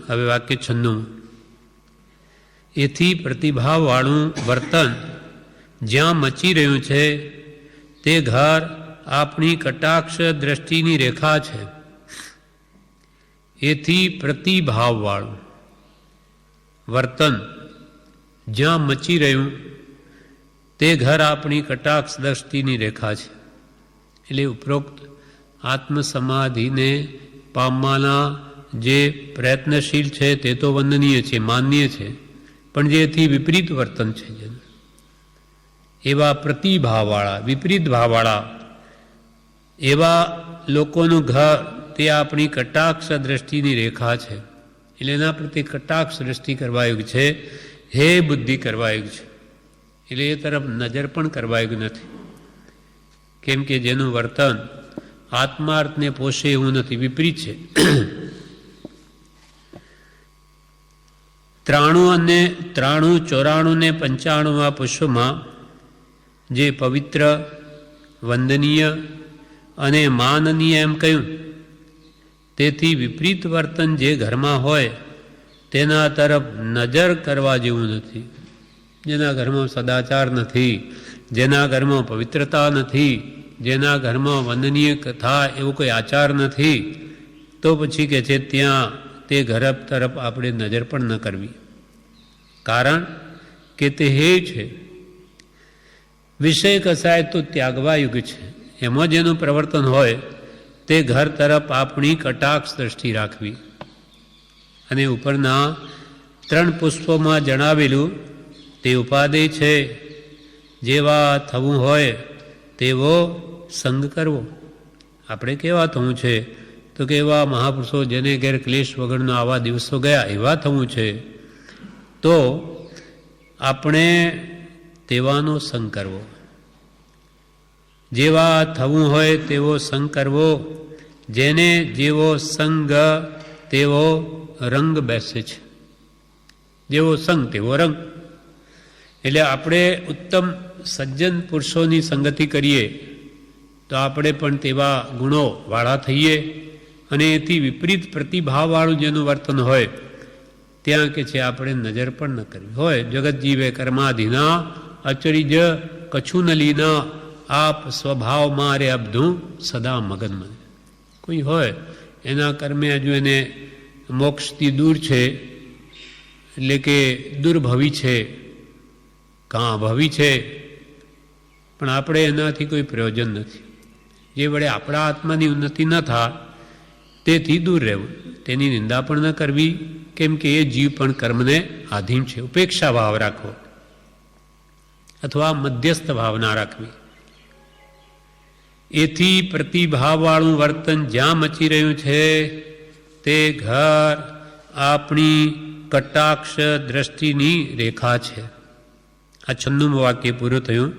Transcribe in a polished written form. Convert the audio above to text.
હવે વાક્ય 96. એથી પ્રતિભાવવાળું વર્તન જ્યાં મચી રહ્યું છે તે ઘર આપણી કટાક્ષ દ્રષ્ટિની રેખા છે. એથી પ્રતિભાવવાળું વર્તન જ્યાં મચી રહ્યું તે ઘર આપણી કટાક્ષ દ્રષ્ટિની રેખા છે. એટલે ઉપરોક્ત આત્મસમાધિને પામવાના જે પ્રયત્નશીલ છે તે તો વંદનીય છે, માન્ય છે, પણ જે એથી વિપરીત વર્તન છે એવા પ્રતિભાવવાળા, વિપરીત ભાવવાળા એવા લોકોનું ઘર તે આપણી કટાક્ષ દ્રષ્ટિની રેખા છે. એટલે એના પ્રત્યે કટાક્ષ દ્રષ્ટિ કરવા યોગ્ય છે, હે બુદ્ધિ કરવા યોગ્ય છે. એટલે એ તરફ નજર પણ કરવા યોગ્ય નથી, કેમ કે જેનું વર્તન આત્માર્થને પોષે એવું નથી, વિપરીત છે. 93, 94 ને 95 પુષ્પમાં જે પવિત્ર, વંદનીય અને માનનીય એમ કહ્યું, તેથી વિપરીત વર્તન જે ઘરમાં હોય તેના તરફ નજર કરવા જેવું નથી. જેના ઘરમાં સદાચાર નથી, જેના ઘરમાં પવિત્રતા નથી, જેના ઘરમાં વંદનીય કથા એવો કોઈ આચાર નથી, તો પછી કે છે ત્યાં તે ઘર તરફ આપણે નજર પણ ન કરવી. કારણ કે તે હે છે, વિષય કસાય તો ત્યાગવા યુગ છે. એમાં જેનું પ્રવર્તન હોય તે ઘર તરફ આપણી કટાક્ષ દ્રષ્ટિ રાખવી. અને ઉપરના 3 પુષ્પોમાં જણાવેલું તે ઉપાદેય છે. જેવા થવું હોય તેવો સંગ કરવો. આપણે કેવા થવું છે તો કે એવા મહાપુરુષો જેને ઘેર ક્લેશ વગરનો આવા દિવસો ગયા એવા થવું છે, તો આપણે તેવાનો સંગ કરવો. જેવા થવું હોય તેવો સંગ કરવો. જેને જેવો સંગ તેવો રંગ બેસે છે. જેવો સંગ તેવો રંગ. એટલે આપણે ઉત્તમ સજ્જન પુરુષોની સંગતિ કરીએ તો આપણે પણ તેવા ગુણો વાળા થઈએ. અને એથી વિપરીત પ્રતિભાવવાળું જેનું વર્તન હોય ત્યાં કે છે આપણે નજર પણ ન કરવી. હોય જગત જીવે કર્માધીના અચરીજ કછું ન લીના આપ સ્વભાવ મારે અબધું સદા મગન મને. કોઈ હોય એના કર્મે હજુ એને મોક્ષથી દૂર છે, એટલે કે દુર્ભવી છે, કાં ભવી છે, પણ આપણે એનાથી કોઈ પ્રયોજન નથી. જે વડે આપણા આત્માની ઉન્નતિ ન થાય તેથી દૂર રહેવું. તેની નિંદા પણ ન કરવી, કેમ કે એ જીવ પણ કર્મને આધીન છે. ઉપેક્ષા ભાવ રાખવો અથવા મધ્યસ્થ ભાવના રાખવી. એથી પ્રતિભાવવાળું વર્તન જ્યાં મચી રહ્યું છે તે ઘર આપણી કટાક્ષ દ્રષ્ટિની રેખા છે. આ 96મું વાક્ય પૂરું થયું.